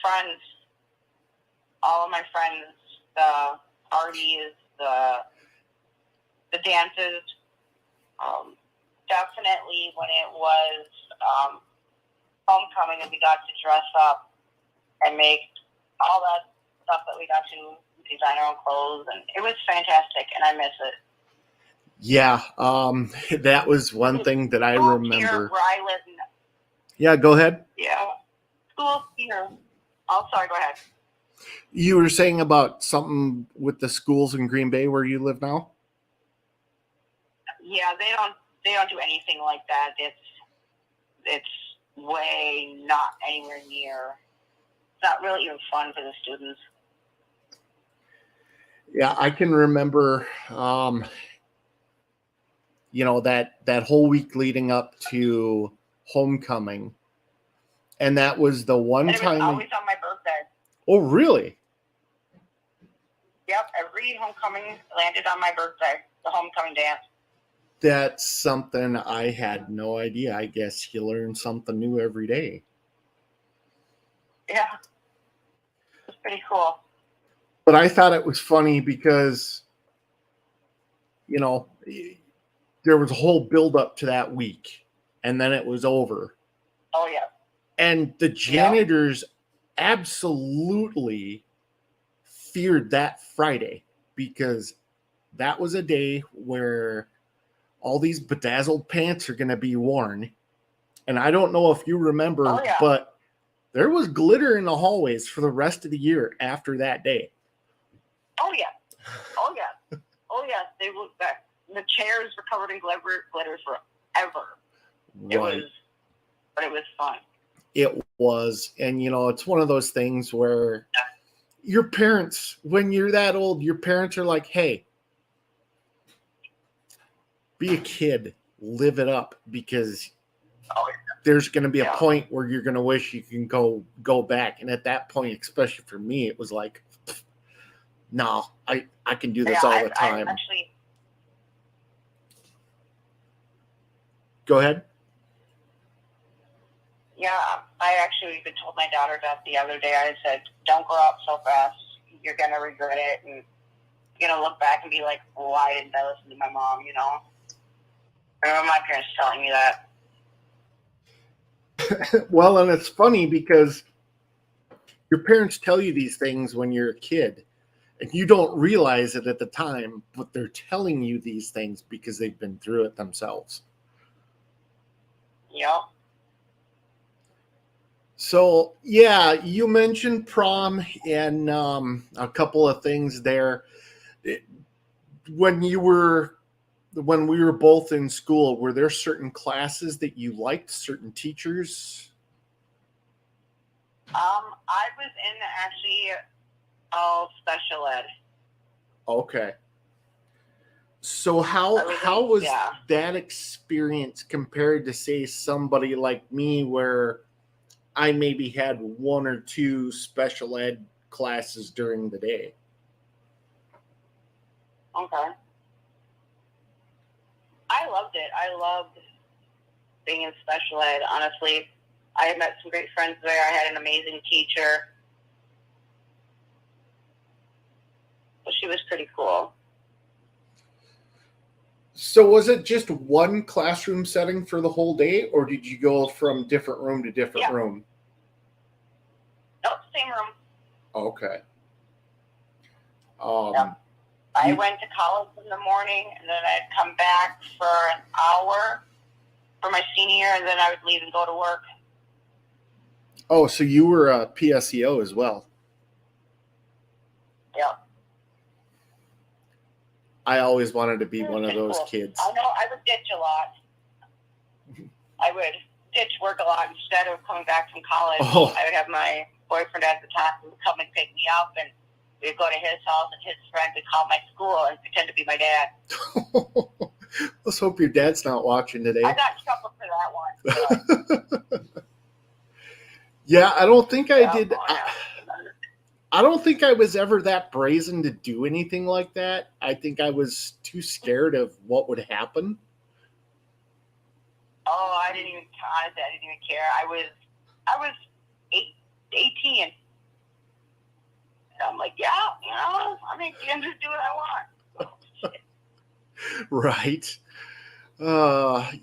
friends, all of my friends, the parties, the dances. Definitely when it was homecoming and we got to dress up and make all that stuff that we got to design our own clothes, and it was fantastic, and I miss it. Yeah, that was one thing that I remember. Here where I live. Yeah, go ahead. Yeah, schools here. Oh, sorry, go ahead. You were saying about something with the schools in Green Bay where you live now? Yeah, they don't do anything like that. It's way not anywhere near. It's not really even fun for the students. Yeah, I can remember, that whole week leading up to homecoming, and that was the one and it time. Was always on my birthday. Oh, really? Yep, every homecoming landed on my birthday. The homecoming dance. That's something I had no idea. I guess you learn something new every day. Yeah, it's pretty cool. But I thought it was funny because, there was a whole build up to that week, and then it was over. Oh, yeah. And the janitors absolutely feared that Friday because that was a day where all these bedazzled pants are going to be worn. And I don't know if you remember, but there was glitter in the hallways for the rest of the year after that day. Oh, yeah. Oh, yeah. Oh, yeah. They looked back. The chairs were covered in glitter forever. Right. But it was fun. It was. And, it's one of those things where your parents, when you're that old, your parents are like, hey, be a kid, live it up, because there's going to be a point where you're going to wish you can go back. And at that point, especially for me, it was like, no, I can do this all the time. Go ahead. Yeah, I actually even told my daughter that the other day. I said, don't grow up so fast. You're going to regret it. And you're going to look back and be like, why didn't I listen to my mom, I remember my parents telling me that. Well, and it's funny because your parents tell you these things when you're a kid, and you don't realize it at the time, but they're telling you these things because they've been through it themselves. Yep. So, yeah, you mentioned prom and a couple of things there. When we were both in school, were there certain classes that you liked, certain teachers? I was in actually special ed. Okay. So how was that experience compared to, say, somebody like me, where I maybe had one or two special ed classes during the day? Okay. I loved it. I loved being in special ed, honestly. I had met some great friends there. I had an amazing teacher. So she was pretty cool. So was it just one classroom setting for the whole day, or did you go from different room to different room? Nope, same room. Okay. I went to college in the morning, and then I'd come back for an hour for my senior year, and then I would leave and go to work. Oh, so you were a PSEO as well? Yep. I always wanted to be one of those kids. I know. I would ditch a lot. I would ditch work a lot instead of coming back from college. Oh. I would have my boyfriend at the time who would come and pick me up, and we'd go to his house, and his friend would call my school and pretend to be my dad. Let's hope your dad's not watching today. I got in trouble for that one. Yeah, I don't think I did. I don't think I was ever that brazen to do anything like that. I think I was too scared of what would happen. Oh, I didn't even care. I was 18. I'm like, yeah, I mean, I can just do what I want. Right.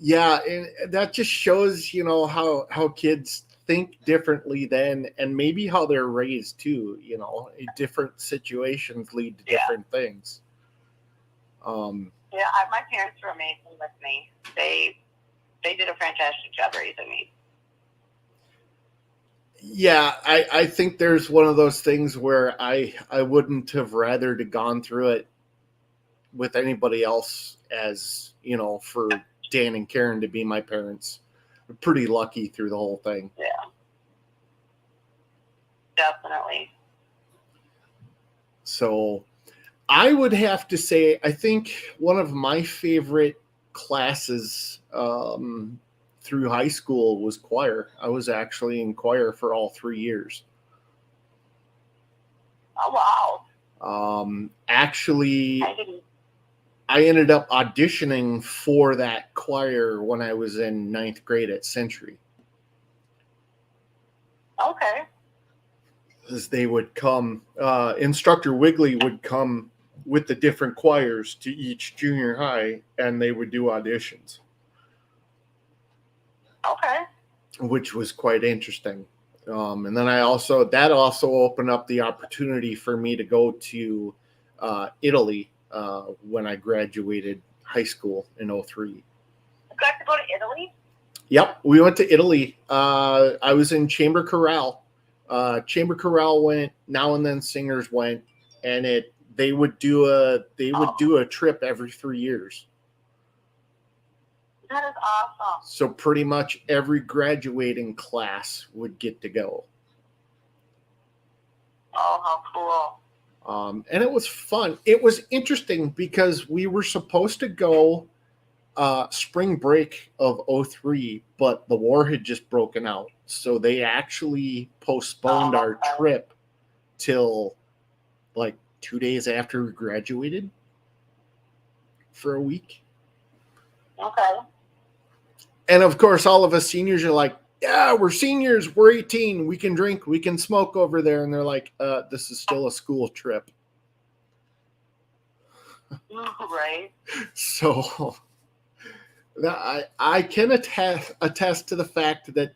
Yeah, and that just shows, how kids think differently then, and maybe how they're raised too. Different situations lead to different things. Yeah, my parents were amazing with me. They did a fantastic job raising me. Yeah, I think there's one of those things where I wouldn't have rather to gone through it with anybody else as, for Dan and Karen to be my parents. I'm pretty lucky through the whole thing. Yeah. Definitely. So I would have to say, I think one of my favorite classes through high school was choir. I was actually in choir for all 3 years. Oh, wow. Actually, I ended up auditioning for that choir when I was in 9th grade at Century. Okay. As they would come, Instructor Wigley would come with the different choirs to each junior high, and they would do auditions. Okay. Which was quite interesting. And then that also opened up the opportunity for me to go to Italy when I graduated high school in 2003. You got to go to Italy? Yep, we went to Italy. I was in chamber chorale. Chamber chorale went, Now and Then Singers went, and they would do a trip every 3 years. That is awesome. So pretty much every graduating class would get to go. Oh, how cool. And it was fun. It was interesting because we were supposed to go spring break of 2003, but the war had just broken out. So they actually postponed our trip till like 2 days after we graduated for a week. Okay. And of course, all of us seniors are like, yeah, we're seniors. We're 18. We can drink. We can smoke over there. And they're like, this is still a school trip. Right. So I can attest to the fact that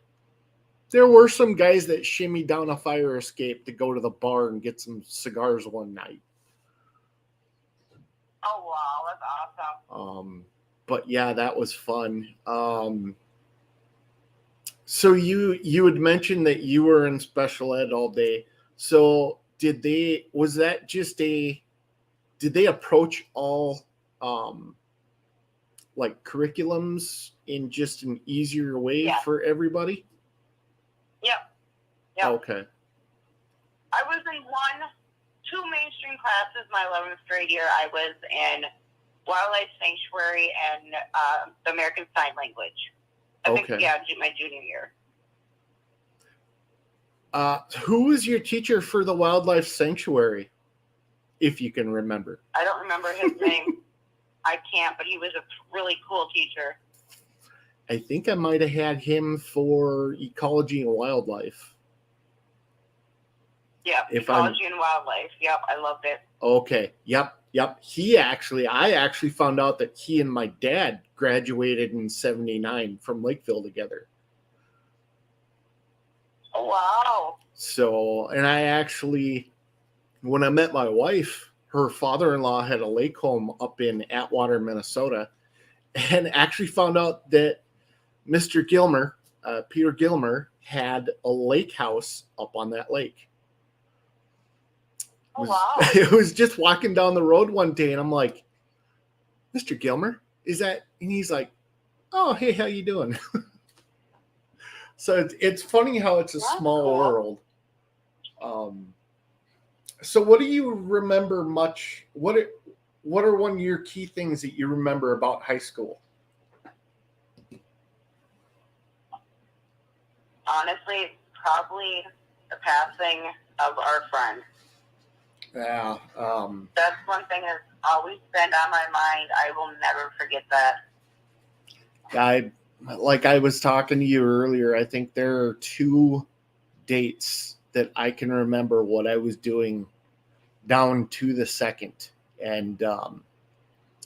there were some guys that shimmied down a fire escape to go to the bar and get some cigars one night. Oh, wow. That's awesome. But yeah, that was fun. So you had mentioned that you were in special ed all day. So did they approach all like curriculums in just an easier way for everybody? Yep. Okay. I was in two mainstream classes my 11th grade year. I was in Wildlife Sanctuary and the American Sign Language. I think, my junior year. Who was your teacher for the Wildlife Sanctuary, if you can remember? I don't remember his name. I can't, but he was a really cool teacher. I think I might have had him for ecology and wildlife. Yep, ecology and wildlife. Yep, I loved it. Okay, yep. I actually found out that he and my dad graduated in 1979 from Lakeville together. Oh, wow. So, and I actually, when I met my wife, her father-in-law had a lake home up in Atwater, Minnesota, and actually found out that Mr. Gilmer, Peter Gilmer, had a lake house up on that lake. Oh, wow. It was just walking down the road one day, and I'm like, Mr. Gilmer, is that? And he's like, oh, hey, how you doing? So it's funny how it's a small world. So what do you remember much? What are one of your key things that you remember about high school? Honestly, probably the passing of our friend. Yeah. That's one thing that's always been on my mind. I will never forget that. Like I was talking to you earlier, I think there are 2 dates that I can remember what I was doing down to the second. And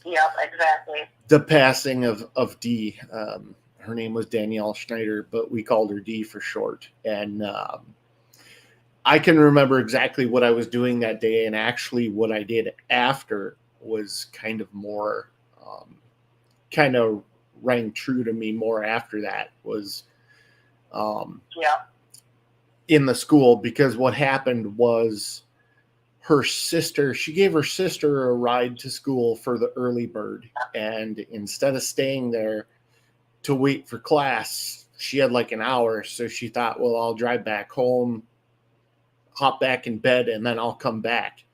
Yep, exactly. the passing of Dee. Her name was Danielle Schneider, but we called her Dee for short. And I can remember exactly what I was doing that day, and actually what I did after was kind of more, kind of rang true to me more after that was in the school, because what happened was she gave her sister a ride to school for the early bird, and instead of staying there to wait for class, she had like an hour, so she thought, well, I'll drive back home, hop back in bed, and then I'll come back.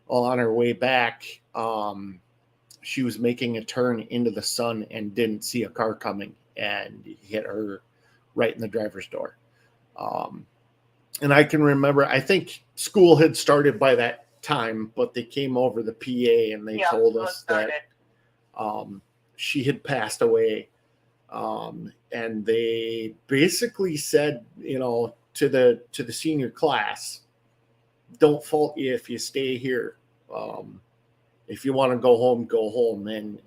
Well, on her way back, she was making a turn into the sun and didn't see a car coming and hit her right in the driver's door. And I can remember, I think school had started by that time, but they came over the PA and they told us that she had passed away. And they basically said, to the senior class, don't fault you if you stay here. If you want to go home, go home. And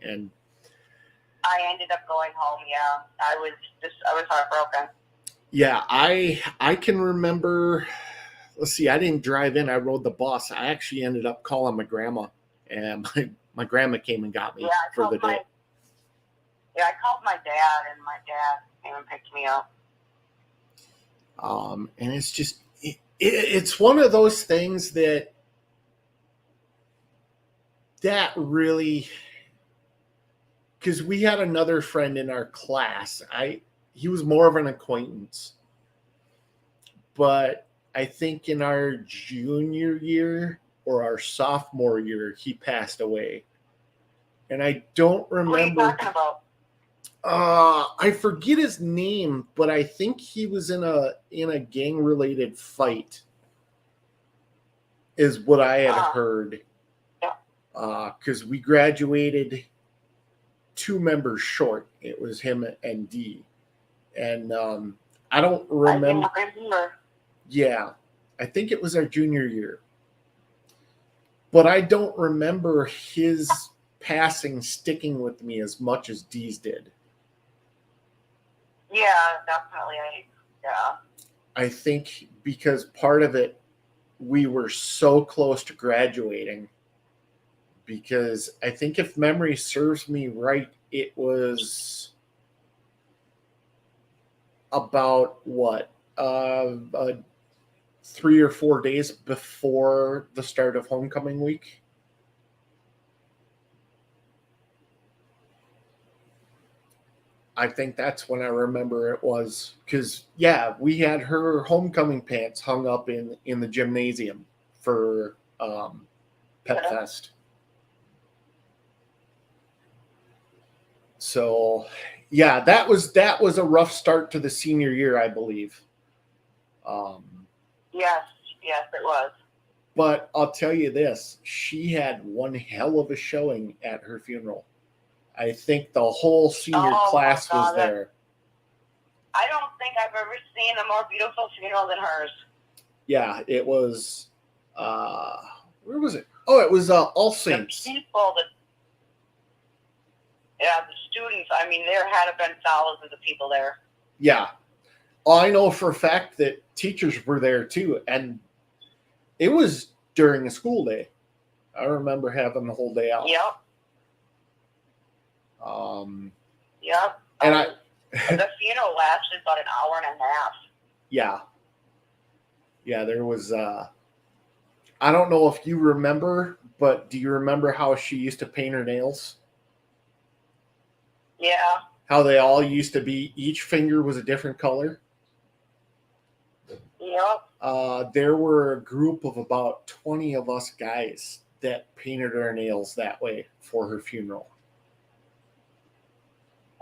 I ended up going home. Yeah, I was heartbroken. Yeah, I can remember. Let's see, I didn't drive in. I rode the bus. I actually ended up calling my grandma, and my grandma came and got me for the day. I called my dad, and my dad came and picked me up. And it's just, it's one of those things that really, because we had another friend in our class. He was more of an acquaintance, but I think in our junior year or our sophomore year, he passed away. And I don't remember. What are you talking about? I forget his name, but I think he was in a gang-related fight, is what I had heard. Because we graduated 2 members short. It was him and Dee. And I don't remember. Yeah, I think it was our junior year. But I don't remember his passing sticking with me as much as Dee's did. Yeah, definitely. I think because part of it, we were so close to graduating. Because I think if memory serves me right, it was about 3 or 4 days before the start of homecoming week. I think that's when I remember it was, because we had her homecoming pants hung up in the gymnasium for Pep Fest. So that was a rough start to the senior year, I believe. Yes, it was. But I'll tell you this, she had one hell of a showing at her funeral. I think the whole senior class was there. I don't think I've ever seen a more beautiful funeral than hers. Yeah, it was, where was it? Oh, it was All Saints. The people, the students, I mean, there had been thousands of people there. Yeah. I know for a fact that teachers were there too, and it was during a school day. I remember having the whole day out. Yep. Yep. And the funeral lasted about an hour and a half. Yeah. Yeah, there was, I don't know if you remember, but do you remember how she used to paint her nails? Yeah. How they all used to be, each finger was a different color? Yep. There were a group of about 20 of us guys that painted our nails that way for her funeral.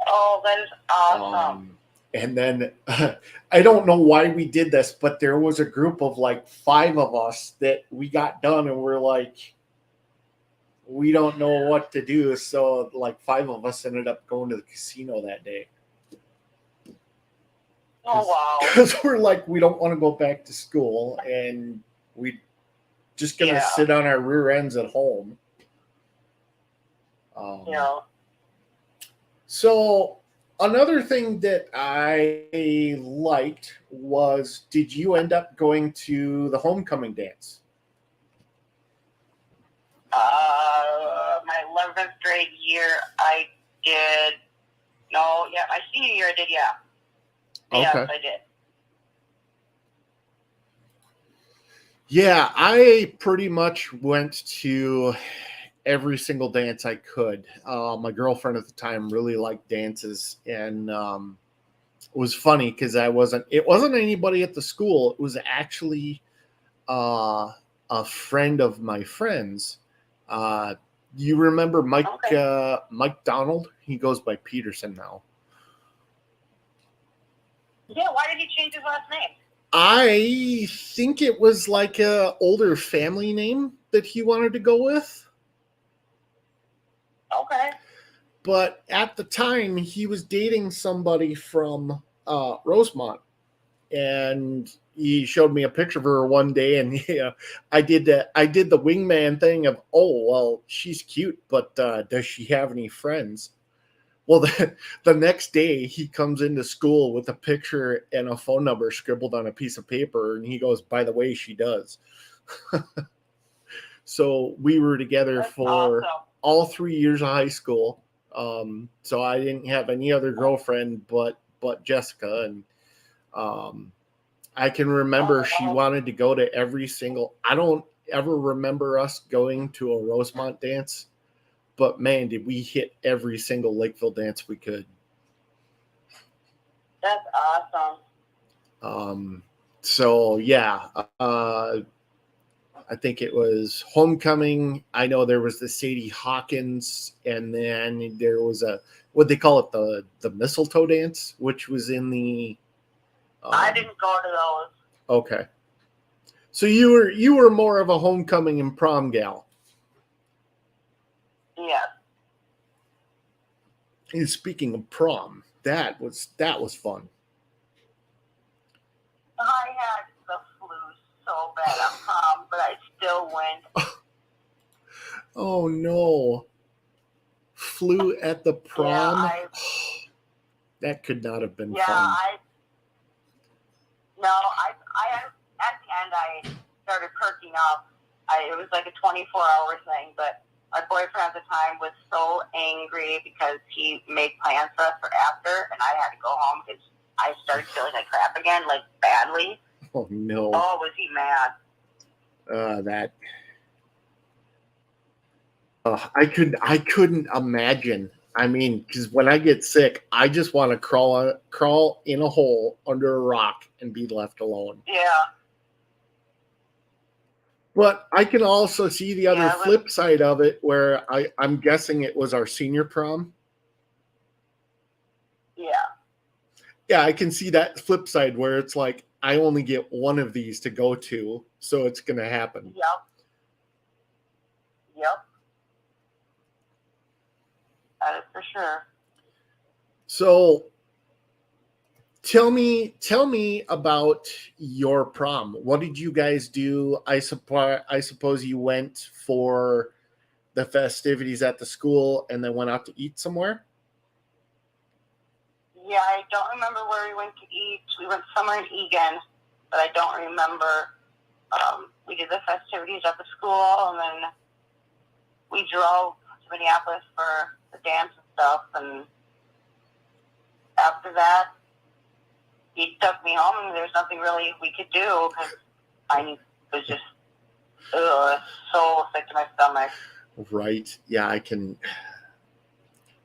Oh, that is awesome. And then I don't know why we did this, but there was a group of like 5 of us that we got done and we're like, we don't know what to do. So like 5 of us ended up going to the casino that day. Oh, wow. Because we're like, we don't want to go back to school, and just gonna sit on our rear ends at home. So another thing that I liked was, did you end up going to the homecoming dance? My 11th grade year, I did. No, yeah, my senior year I did, yeah. Okay. Yes, I did. Yeah, I pretty much went to every single dance I could. My girlfriend at the time really liked dances, and it was funny because it wasn't anybody at the school. It was actually a friend of my friend's. You remember Mike Donald? He goes by Peterson now. Yeah, why did he change his last name? I think it was like a older family name that he wanted to go with. Okay. But at the time, he was dating somebody from Rosemont, and he showed me a picture of her one day, and I did the wingman thing of, oh, well, she's cute, but does she have any friends? Well, the next day he comes into school with a picture and a phone number scribbled on a piece of paper, and he goes, by the way, she does. So we were together for all 3 years of high school. So I didn't have any other girlfriend but Jessica, and I can remember she wanted to go to every single. I don't ever remember us going to a Rosemont dance, but man, did we hit every single Lakeville dance we could. That's awesome. So yeah, I think it was homecoming. I know there was the Sadie Hawkins, and then there was what they call it, the mistletoe dance, which was in the. I didn't go to those. Okay, so you were more of a homecoming and prom gal. Yeah. And speaking of prom, that was fun. I had the flu so bad at prom, but I still went. Oh no. Flu at the prom? Yeah, that could not have been fun. At the end I started perking up. It was like a 24-hour thing, but my boyfriend at the time was so angry because he made plans for us for after, and I had to go home because I started feeling like crap again, like badly. Oh no. Oh, was he mad? I couldn't imagine. I mean, because when I get sick, I just want to crawl in a hole under a rock and be left alone. Yeah. But I can also see the other flip side of it, where I'm guessing it was our senior prom. Yeah. Yeah, I can see that flip side where it's like, I only get one of these to go to, so it's going to happen. Yep. That is for sure. So tell me about your prom. What did you guys do? I suppose you went for the festivities at the school and then went out to eat somewhere? Yeah, I don't remember where we went to eat. We went somewhere in Egan, but I don't remember. We did the festivities at the school, and then we drove to Minneapolis for the dance and stuff, and after that, he took me home, and there's nothing really we could do because I was just so sick to my stomach. Right. Yeah,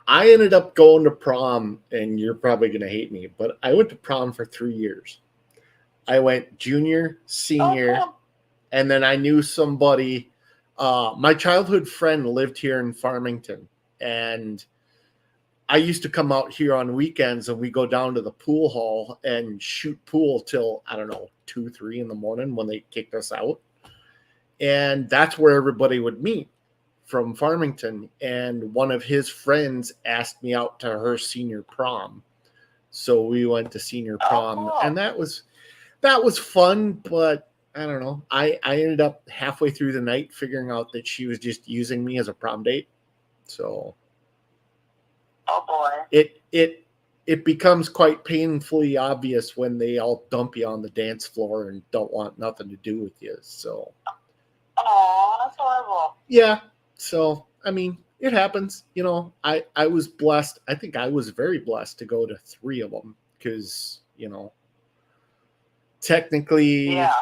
I ended up going to prom, and you're probably going to hate me, but I went to prom for 3 years. I went junior, senior, and then I knew somebody. My childhood friend lived here in Farmington, and I used to come out here on weekends, and we go down to the pool hall and shoot pool till, I don't know, 2, 3 in the morning when they kicked us out. And that's where everybody would meet from Farmington. And one of his friends asked me out to her senior prom. So we went to senior prom, and that was fun, but I don't know. I ended up halfway through the night figuring out that she was just using me as a prom date. So Oh boy. it becomes quite painfully obvious when they all dump you on the dance floor and don't want nothing to do with you. So Oh, that's horrible. yeah. So I mean, it happens. You know, I was blessed. I think I was very blessed to go to 3 of them because, you know, technically Yeah.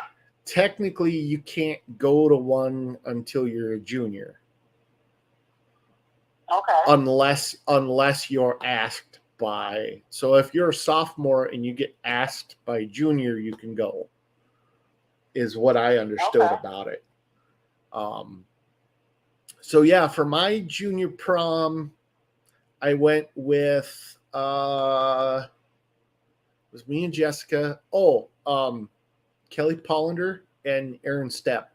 you can't go to one until you're a junior. Okay. Unless you're asked by. So if you're a sophomore and you get asked by junior, you can go. Is what I understood about it. So yeah, for my junior prom, I went with it was me and Jessica. Kelly Pollender and Aaron Stepp.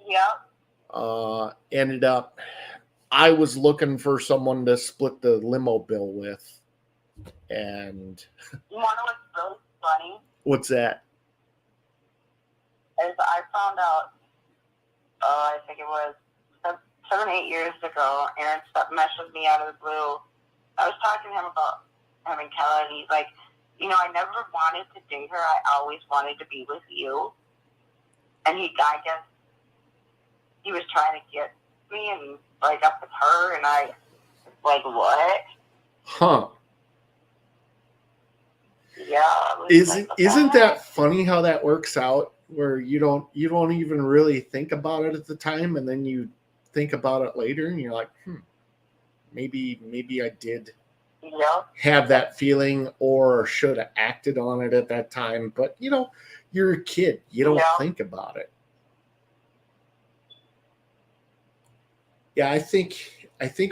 Yeah. Ended up, I was looking for someone to split the limo bill with, and You want to know what's really funny? What's that? Is I found out, I think it was 7-8 years ago, Aaron Stepp messaged me out of the blue. I was talking to him about having Kelly, and he's like, you know, I never wanted to date her. I always wanted to be with you. And I guess he was trying to get me and like up with her, and I like, what? Huh. Yeah. Isn't that funny how that works out? Where you don't even really think about it at the time, and then you think about it later, and you're like, maybe I did have that feeling, or should have acted on it at that time. But you know, you're a kid; you don't think about it. Yeah, I think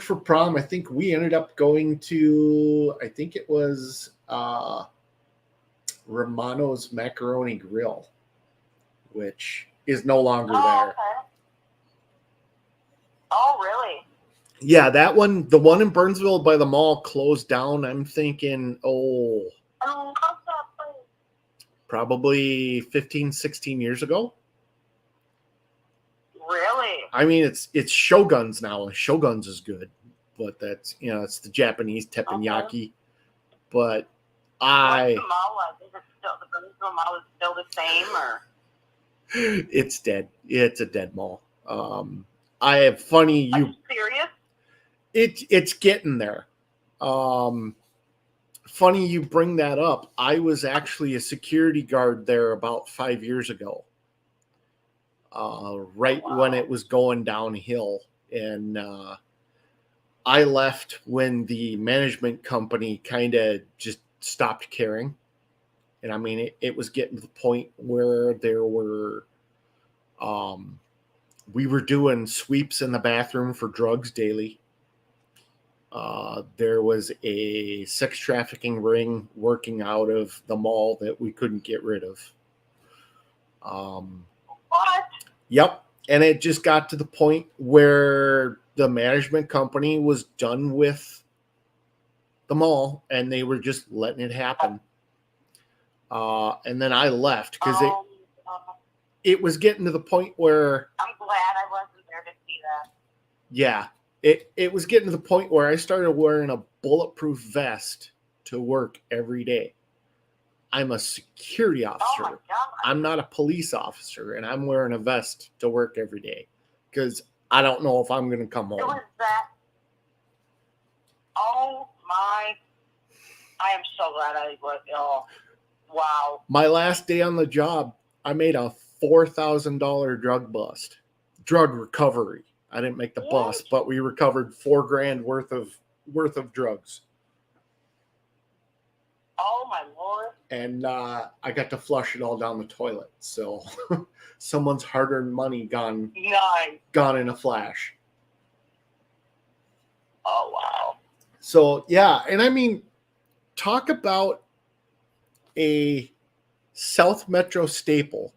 for prom, I think we ended up going to, I think it was Romano's Macaroni Grill, which is no longer there. Okay. Oh, really? Yeah, that one, the one in Burnsville by the mall, closed down. I'm thinking, probably 15, 16 years ago. Really? I mean, it's Shogun's now. Shogun's is good, but that's, you know, it's the Japanese teppanyaki. Okay. But What's the mall like? Is it still, the Burnsville mall is still the same, or? It's dead. It's a dead mall. I have funny. Are you serious? It's getting there. Funny you bring that up. I was actually a security guard there about 5 years ago. When it was going downhill, and I left when the management company kind of just stopped caring. And I mean, it was getting to the point where there were, we were doing sweeps in the bathroom for drugs daily. There was a sex trafficking ring working out of the mall that we couldn't get rid of. What? Yep. And it just got to the point where the management company was done with the mall, and they were just letting it happen. And then I left because it was getting to the point where, I'm glad I wasn't there to see that. Yeah. It was getting to the point where I started wearing a bulletproof vest to work every day. I'm a security officer. Oh my God. I'm not a police officer, and I'm wearing a vest to work every day because I don't know if I'm going to come home. It was that. Oh my. I am so glad I was. Oh, wow. My last day on the job, I made a $4,000 drug recovery. I didn't make the bust, but we recovered $4,000 worth of drugs. Oh my Lord. And I got to flush it all down the toilet. So someone's hard-earned money gone in a flash. Oh, wow. So, yeah. And I mean, talk about a South Metro staple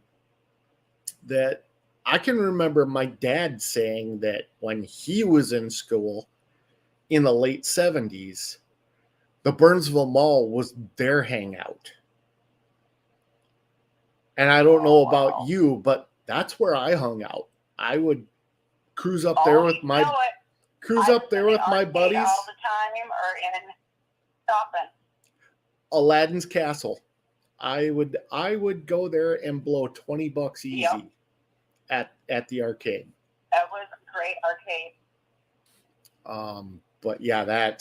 that I can remember my dad saying that when he was in school in the late 70s, the Burnsville Mall was their hangout. And I don't know about you, but that's where I hung out. I would cruise up there with my buddies. All the time or in shopping. Aladdin's Castle. I would go there and blow $20 easy at the arcade. That was a great arcade. But yeah,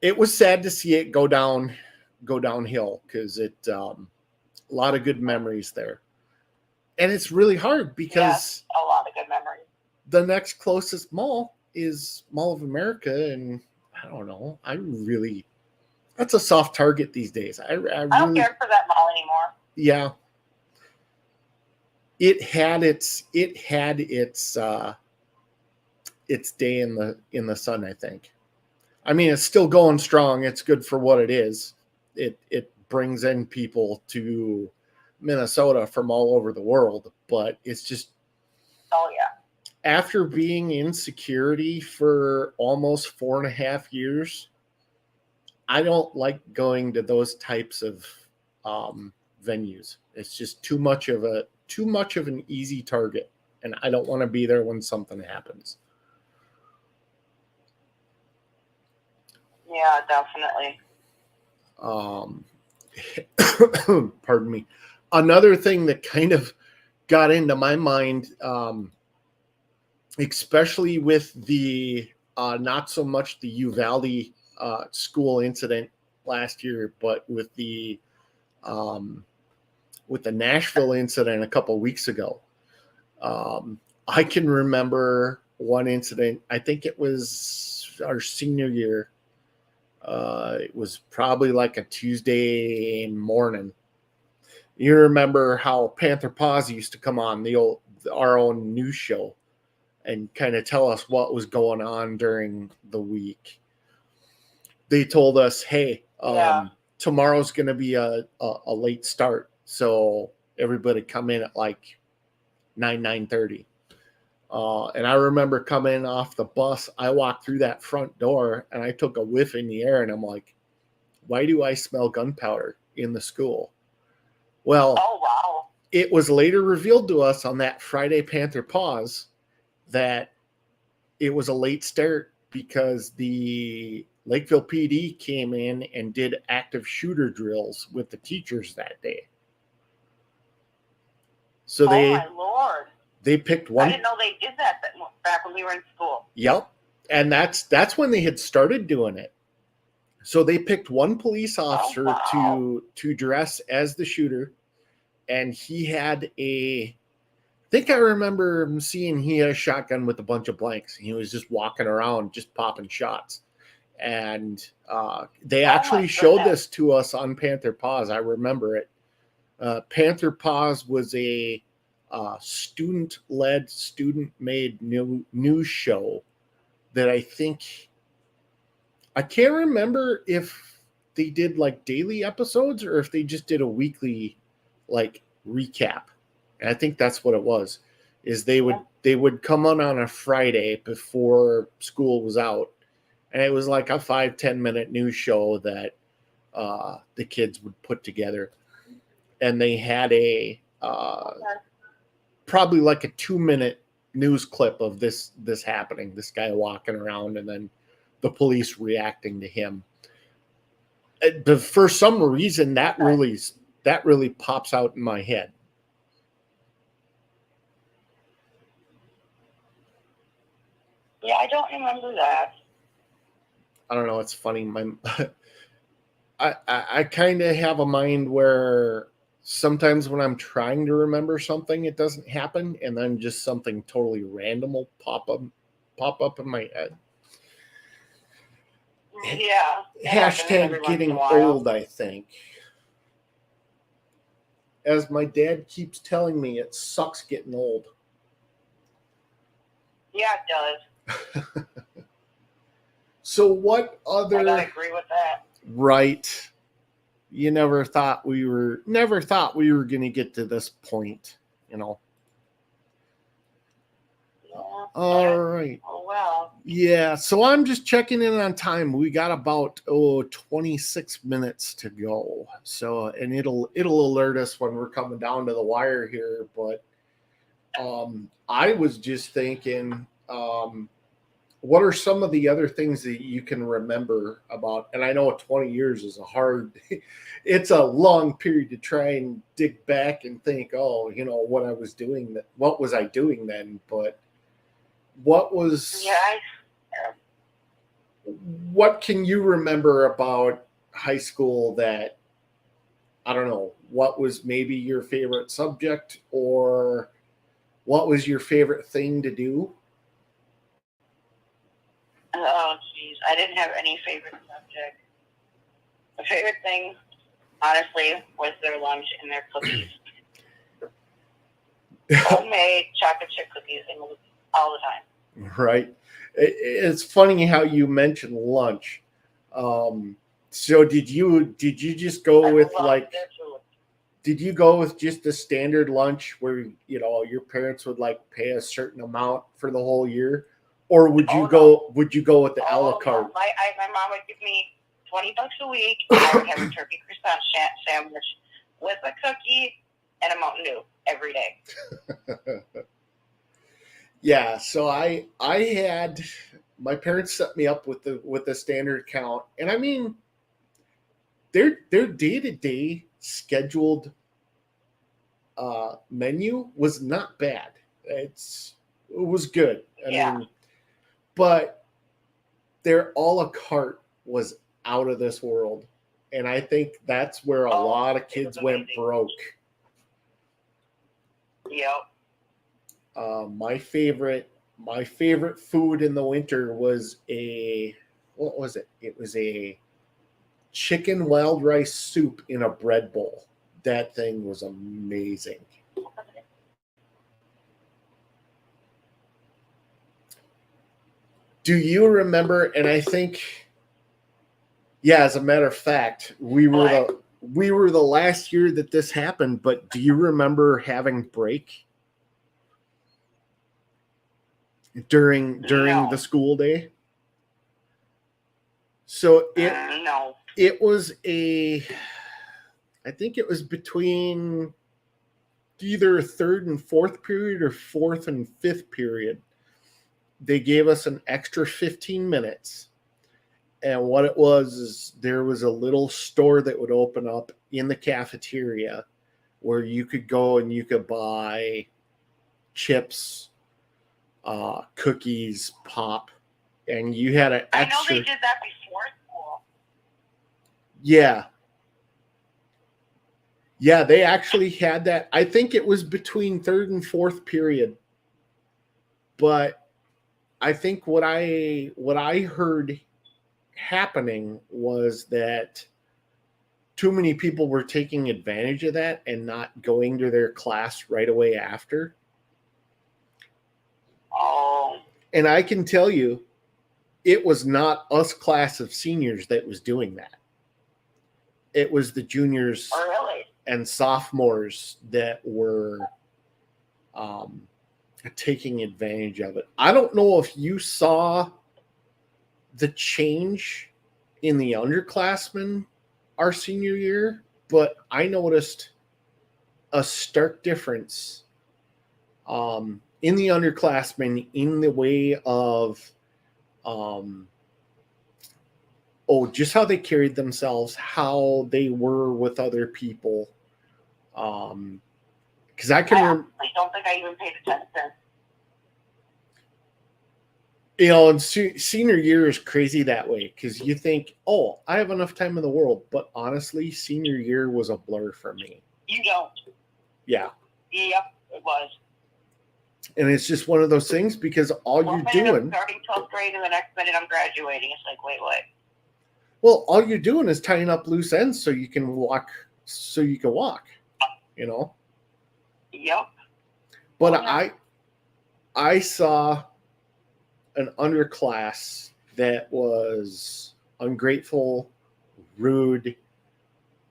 it was sad to see it go downhill because a lot of good memories there. And it's really hard because a lot of good memories. The next closest mall is Mall of America, and I don't know. That's a soft target these days. I don't care for that mall anymore. Yeah. It had its day in the sun, I think. I mean, it's still going strong. It's good for what it is. It brings in people to Minnesota from all over the world, but it's just after being in security for almost 4.5 years, I don't like going to those types of venues. It's just too much of an easy target, and I don't want to be there when something happens. Yeah, definitely. Pardon me. Another thing that kind of got into my mind, especially with the not so much the Uvalde school incident last year, but with the Nashville incident a couple of weeks ago. I can remember one incident. I think it was our senior year. It was probably like a Tuesday morning. You remember how Panther Paws used to come on our own news show and kind of tell us what was going on during the week. They told us, hey, tomorrow's going to be a late start. So everybody come in at like 9:30. And I remember coming off the bus. I walked through that front door and I took a whiff in the air and I'm like, why do I smell gunpowder in the school? Well, It was later revealed to us on that Friday Panther Pause that it was a late start because the Lakeville PD came in and did active shooter drills with the teachers that day. So my Lord. They picked one. I didn't know they did that back when we were in school. Yep. And that's when they had started doing it. So they picked one police officer to dress as the shooter. And he had I think I remember him seeing he had a shotgun with a bunch of blanks. He was just walking around, just popping shots. And they actually showed this to us on Panther Paws. I remember it. Panther Paws was a student-led, student-made news show that I can't remember if they did like daily episodes or if they just did a weekly like recap. And I think that's what it was, is they would come on a Friday before school was out. And it was like a 5-10 minute news show that the kids would put together. And they had probably like a 2-minute news clip of this happening, this guy walking around and then the police reacting to him. But for some reason, that really pops out in my head. Yeah, I don't remember that. I don't know. It's funny. I kind of have a mind where sometimes when I'm trying to remember something, it doesn't happen, and then just something totally random will pop up in my head. Yeah. Hashtag getting old, I think. As my dad keeps telling me, it sucks getting old. Yeah, it does. So what other... I gotta agree with that. Right. You never thought we were going to get to this point, you know. All right. Oh, well. Yeah, so I'm just checking in on time. We got about 26 minutes to go. So, and it'll alert us when we're coming down to the wire here. But I was just thinking, what are some of the other things that you can remember about? And I know 20 years is it's a long period to try and dig back and think, oh, what I was doing, what was I doing then? But what was, what can you remember about high school that, I don't know, what was maybe your favorite subject, or what was your favorite thing to do? Oh, geez. I didn't have any favorite subject. My favorite thing, honestly, was their lunch and their cookies. Homemade chocolate chip cookies all the time. Right. It's funny how you mentioned lunch. So did you just go with did you go with just the standard lunch where, your parents would pay a certain amount for the whole year? Or would you go with the a la carte? No. My mom would give me $20 a week, and I would have a turkey croissant sandwich with a cookie and a Mountain Dew every day. Yeah, so I had my parents set me up with the standard count, and I mean their day-to-day scheduled menu was not bad. It was good. I mean, but their a la carte was out of this world, and I think that's where a lot of kids went broke. Yep. My favorite food in the winter was what was it? It was a chicken wild rice soup in a bread bowl. That thing was amazing. Do you remember? And I think, yeah, as a matter of fact, we were the last year that this happened. But do you remember having break during the school day? So it was I think it was between either third and fourth period or fourth and fifth period. They gave us an extra 15 minutes. And what it was is there was a little store that would open up in the cafeteria where you could go and you could buy chips, cookies, pop, and you had an extra. I know they did that before school. Yeah. Yeah, they actually had that. I think it was between third and fourth period. But I think what I heard happening was that too many people were taking advantage of that and not going to their class right away after. Oh. And I can tell you, it was not us class of seniors that was doing that. It was the juniors and sophomores that were taking advantage of it. I don't know if you saw the change in the underclassmen our senior year, but I noticed a stark difference in the underclassmen in the way of just how they carried themselves, how they were with other people. Because I don't think I even paid attention. And senior year is crazy that way because you think, oh, I have enough time in the world. But honestly, senior year was a blur for me. You don't. Yeah. Yep, it was. And it's just one of those things because all you're doing. I'm starting 12th grade and the next minute I'm graduating. It's like, wait, what? Well, all you're doing is tying up loose ends so you can walk. Yep. But I saw an underclass that was ungrateful, rude,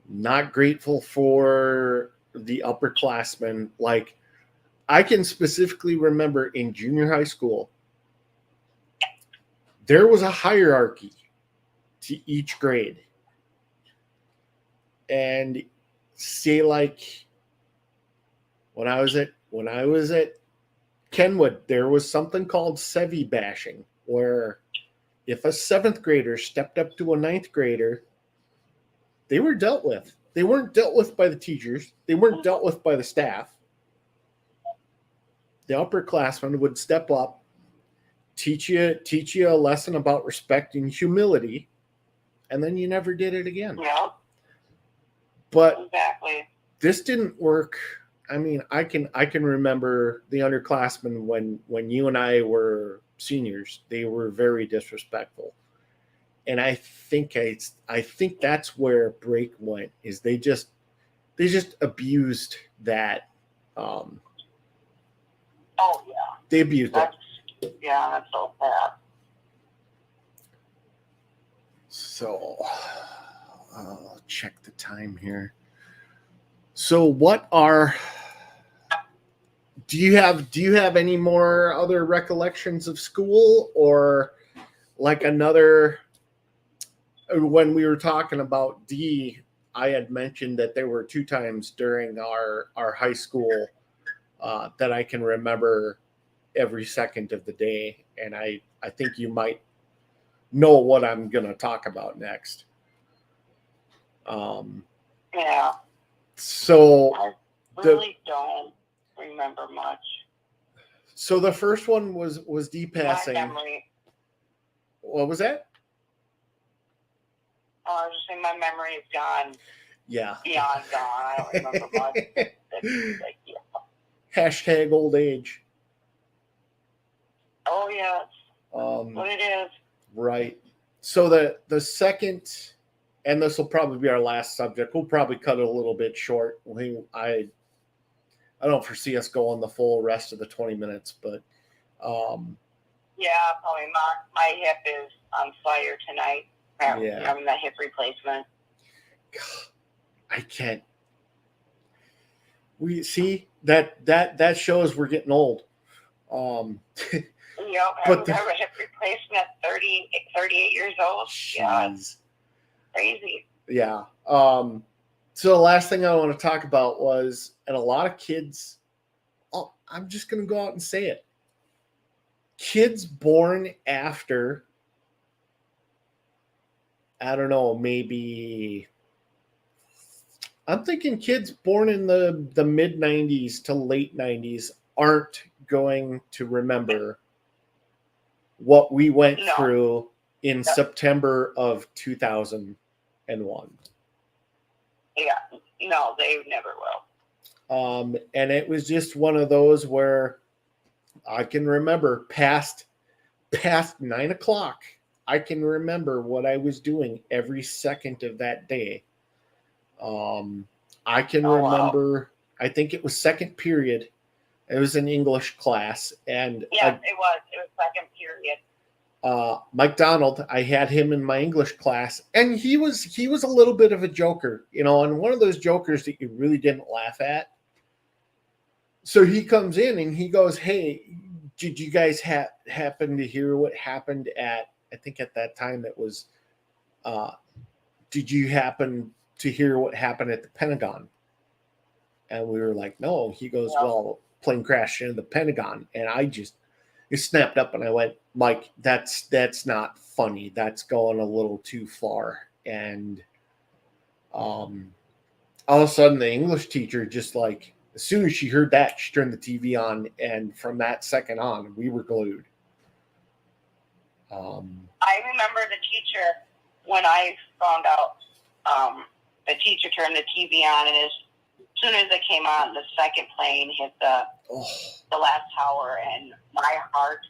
not grateful for the upperclassmen. Like I can specifically remember in junior high school, there was a hierarchy to each grade. And say like when I was at Kenwood, there was something called Sevi bashing, where if a 7th grader stepped up to a 9th grader, they were dealt with. They weren't dealt with by the teachers. They weren't dealt with by the staff. The upperclassmen would step up, teach you a lesson about respect and humility, and then you never did it again. Yeah. But Exactly. this didn't work. I mean, I can remember the underclassmen when you and I were seniors. They were very disrespectful, and I think that's where break went. Is they just abused that. Oh yeah. They abused it. That's so bad. So I'll check the time here. So do you have any more other recollections of school, or like another, when we were talking about D, I had mentioned that there were 2 times during our high school that I can remember every second of the day. And I think you might know what I'm going to talk about next. Yeah. So I really don't remember much. So the first one was D passing. My memory. What was that? I was just saying my memory is gone. Yeah. Beyond gone. I don't remember much. Hashtag old age. Oh yeah. What it is. Right. So the second, and this will probably be our last subject. We'll probably cut it a little bit short. I don't foresee us going the full rest of the 20 minutes, but yeah, probably my hip is on fire tonight. Yeah. I'm the hip replacement. I can't. We see that shows we're getting old. Yep, I have a hip replacement at 38 years old. Yeah, it's crazy. Yeah. So the last thing I want to talk about was, and a lot of kids, I'm just going to go out and say it. Kids born after, I don't know, maybe, I'm thinking kids born in the mid 90s to late 90s aren't going to remember what we went through in September of 2001. Yeah, no, they never will. And it was just one of those where I can remember past 9 o'clock, I can remember what I was doing every second of that day. I can remember, I think it was second period. It was an English class, and it was second period. Mike Donald, I had him in my English class, and he was a little bit of a joker, and one of those jokers that you really didn't laugh at. So he comes in and he goes, "Hey, did you guys happen to hear what happened at?" I think at that time it was. Did you happen to hear what happened at the Pentagon? And we were like, "No." He goes, "Well, plane crashed into the Pentagon," and it snapped up, and I went, "Mike, that's not funny. That's going a little too far." And all of a sudden, the English teacher just like, as soon as she heard that, she turned the TV on, and from that second on, we were glued. I remember the teacher when I found out. The teacher turned the TV on, and as soon as it came on, the second plane hit the last tower, and my heart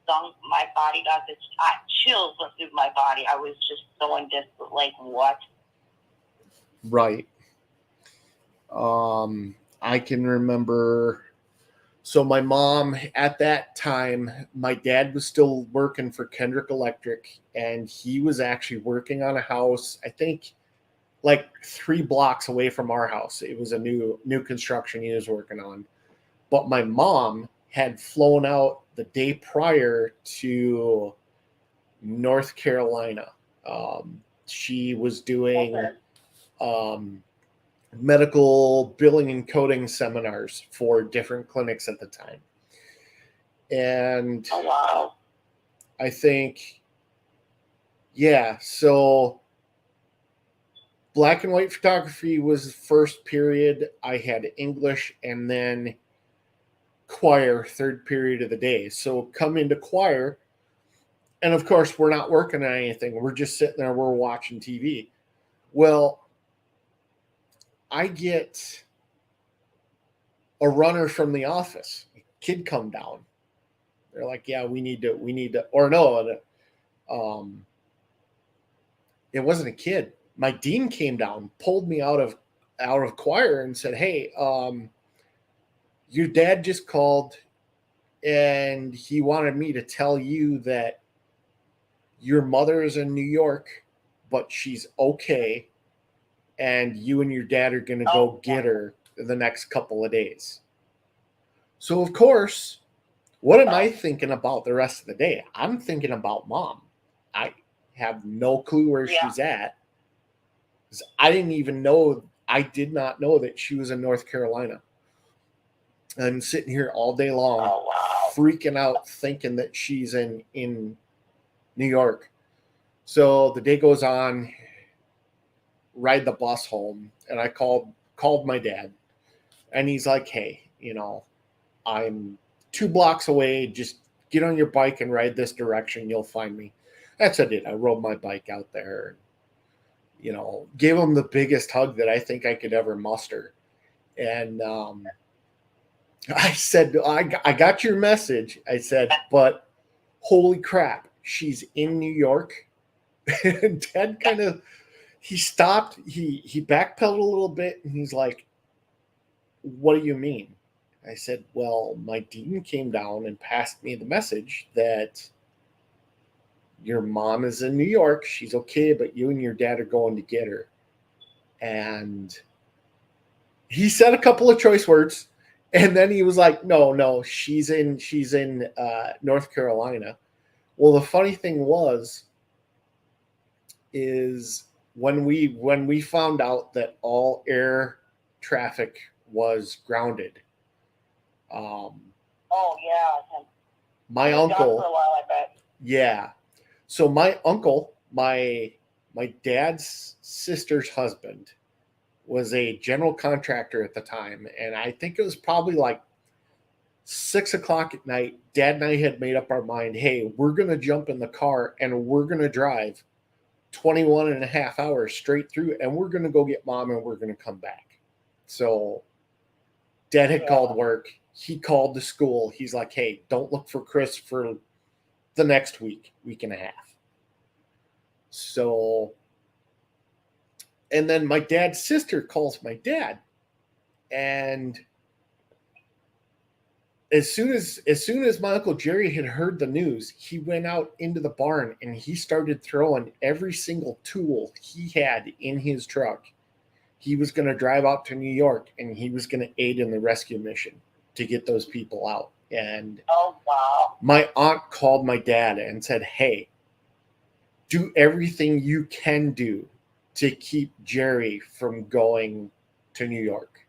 sunk. My body got this chills went through my body. I was just so indifferent. Like, what? Right. I can remember. So my mom, at that time, my dad was still working for Kendrick Electric, and he was actually working on a house, I think, like 3 blocks away from our house. It was a new construction he was working on. But my mom had flown out the day prior to North Carolina. She was doing medical billing and coding seminars for different clinics at the time. And oh, wow. I think, yeah, so black and white photography was the first period. I had English and then choir, third period of the day. So come into choir, and of course, we're not working on anything. We're just sitting there, we're watching TV. Well, I get a runner from the office. A kid come down. They're like, yeah, we need to, or no, it wasn't a kid. My dean came down, pulled me out of choir and said, hey, your dad just called and he wanted me to tell you that your mother is in New York, but she's okay. And you and your dad are going to go get her the next couple of days. So, of course, what am I thinking about the rest of the day? I'm thinking about mom. I have no clue where she's at. I did not know that she was in North Carolina. I'm sitting here all day long, freaking out, thinking that she's in New York. So the day goes on, ride the bus home, and I called my dad, and he's like, hey, I'm 2 blocks away. Just get on your bike and ride this direction. You'll find me. That's what I did. I rode my bike out there, and, gave him the biggest hug that I think I could ever muster. And I said, I got your message. I said, but holy crap, she's in New York. And Dad he stopped, he backpedaled a little bit, and he's like, what do you mean? I said, well, my dean came down and passed me the message that your mom is in New York. She's okay, but you and your dad are going to get her. And he said a couple of choice words, and then he was like, no, she's in North Carolina. Well, the funny thing is when we found out that all air traffic was grounded. My uncle. For a while, I bet. Yeah. So my uncle, my dad's sister's husband, was a general contractor at the time, and I think it was probably like 6:00 at night. Dad and I had made up our mind, hey, we're gonna jump in the car and we're gonna drive 21 and a half hours straight through, and we're gonna go get mom and we're gonna come back. So Dad had called work. He called the school. He's like, hey, don't look for Chris for the next week and a half. So, and then my dad's sister calls my dad, and as soon as my Uncle Jerry had heard the news, he went out into the barn and he started throwing every single tool he had in his truck. He was going to drive out to New York and he was going to aid in the rescue mission to get those people out. And my aunt called my dad and said, hey, do everything you can do to keep Jerry from going to New York.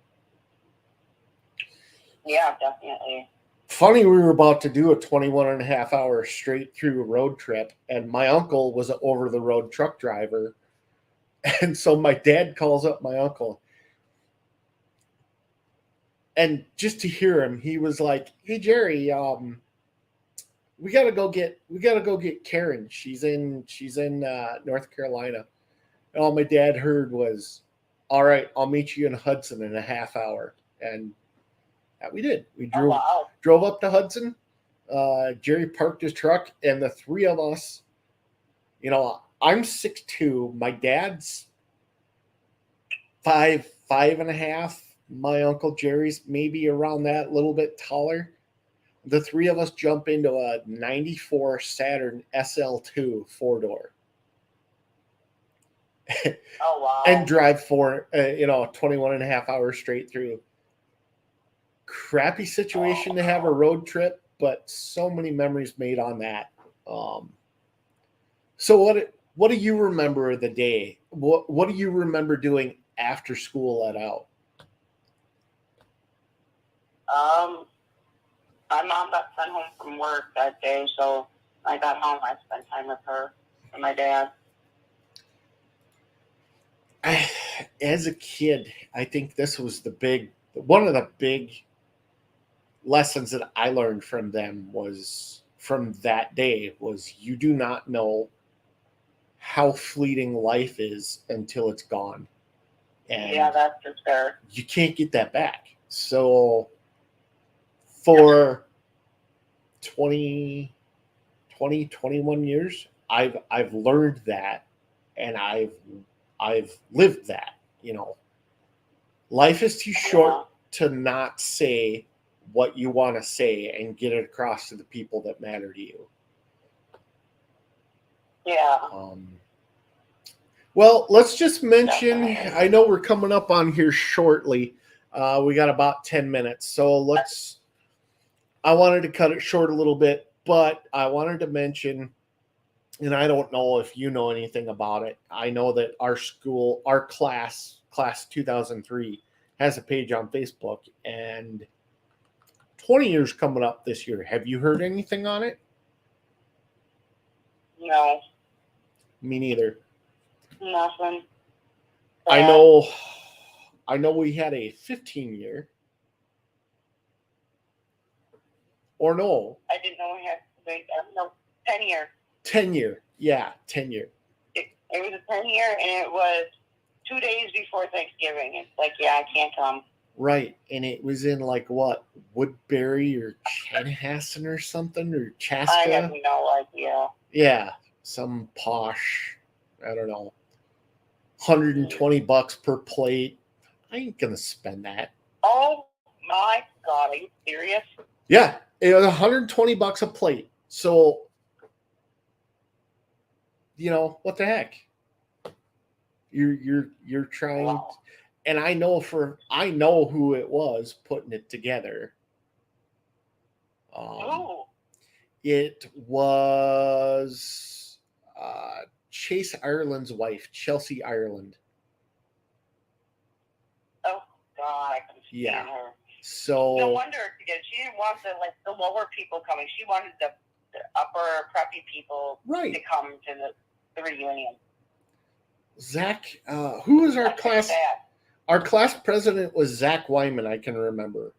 Yeah, definitely. Funny, we were about to do a 21 and a half hour straight through road trip, and my uncle was an over the road truck driver. And so my dad calls up my uncle. And just to hear him, he was like, hey, Jerry, we gotta go get Karen. She's in North Carolina. And all my dad heard was, all right, I'll meet you in Hudson in a half hour. And that we did. We drove up to Hudson. Jerry parked his truck, and the three of us, I'm 6'2". My dad's 5'5.5". My Uncle Jerry's maybe around that, a little bit taller. The three of us jump into a 94 Saturn SL2 4-door. And drive 21 and a half hours straight through. crappy situation to have a road trip, but so many memories made on that. So what do you remember of the day? What do you remember doing after school at Out? My mom got sent home from work that day, so I got home. I spent time with her and my dad. As a kid, I think this was one of the big lessons that I learned from that day was you do not know how fleeting life is until it's gone. And yeah, that's just fair. You can't get that back. So for 20, 21 years, I've learned that, and I've lived that, Life is too short to not say what you want to say and get it across to the people that matter to you. Yeah. Well, let's just mention, I know we're coming up on here shortly. We got about 10 minutes. So I wanted to cut it short a little bit, but I wanted to mention, and I don't know if you know anything about it. I know that our class 2003, has a page on Facebook, and 20 years coming up this year. Have you heard anything on it? No. Me neither. Nothing. I know we had a 15-year. Or no. I didn't know we had 10-year. 10-year. Yeah, 10-year. It was a 10-year, and it was 2 days before Thanksgiving. It's like, yeah, I can't come. Right. And it was in like what? Woodbury or Chanhassen or something, or Chaska? I have no idea. Yeah. Some posh, I don't know, $120 per plate. I ain't gonna spend that. Oh my God, are you serious? Yeah, it was $120 a plate. So, what the heck? You're trying, wow. And I know who it was putting it together. It was Chase Ireland's wife, Chelsea Ireland. Oh God, I couldn't stand her. So no wonder, because she didn't want the lower people coming. She wanted the upper preppy people to come to the reunion. Zach, who was our class? Our class president was Zach Wyman, I can remember.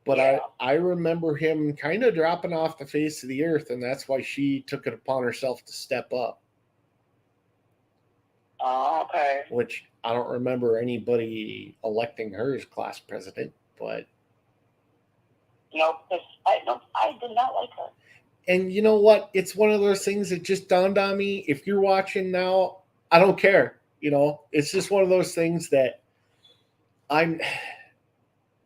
But yeah. I remember him kind of dropping off the face of the earth, and that's why she took it upon herself to step up. Oh, okay. Which I don't remember anybody electing her as class president, but nope, I did not like her. And you know what? It's one of those things that just dawned on me. If you're watching now, I don't care. It's just one of those things that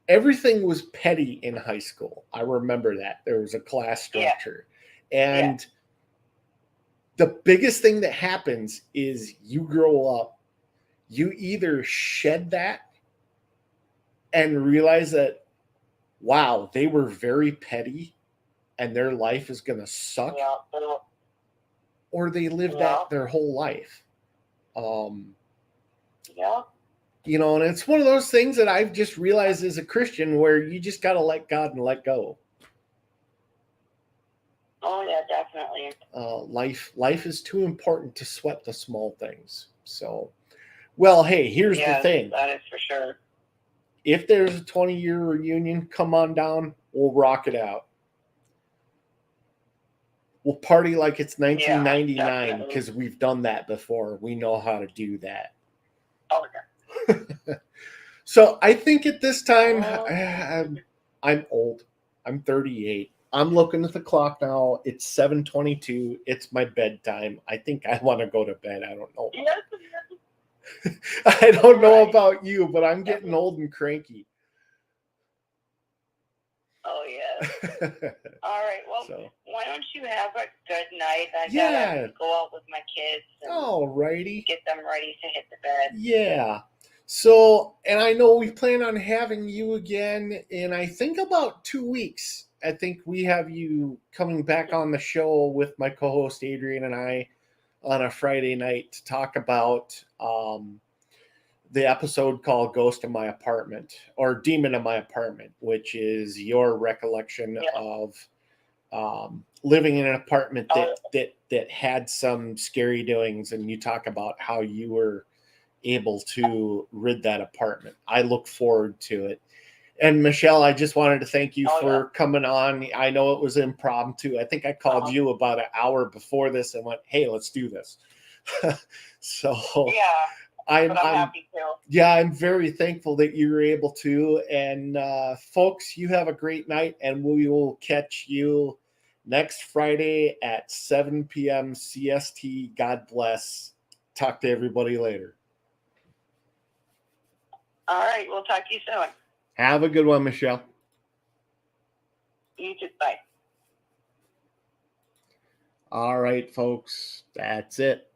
everything was petty in high school. I remember that. There was a class structure. Yeah. And the biggest thing that happens is you grow up, you either shed that and realize that, wow, they were very petty and their life is going to suck, or they lived that their whole life. And it's one of those things that I've just realized as a Christian where you just got to let God and let go. Oh, yeah, definitely. Life is too important to sweat the small things. So, well, hey, here's the thing. That is for sure. If there's a 20-year reunion, come on down. We'll rock it out. We'll party like it's 1999 because we've done that before. We know how to do that. Oh, yeah. So I think at this time, I'm old. I'm 38. I'm looking at the clock now. It's 7:22. It's my bedtime. I think I want to go to bed. I don't know. I don't know about you, but I'm getting old and cranky. Oh, yeah. All right. Well, why don't you have a good night? I gotta go out with my kids. All righty. Get them ready to hit the bed. Yeah. So, and I know we plan on having you again in, I think, about 2 weeks. I think we have you coming back on the show with my co-host Adrian and I on a Friday night to talk about the episode called Ghost in My Apartment, or Demon in My Apartment, which is your recollection of living in an apartment that had some scary doings, and you talk about how you were able to rid that apartment. I look forward to it. And Michelle, I just wanted to thank you for coming on. I know it was impromptu. I think I called you about an hour before this and went, "Hey, let's do this." So I'm happy to. Yeah, I'm very thankful that you were able to. And folks, you have a great night, and we will catch you next Friday at 7 p.m. CST. God bless. Talk to everybody later. All right, we'll talk to you soon. Have a good one, Michelle. You too. Bye. All right, folks, that's it.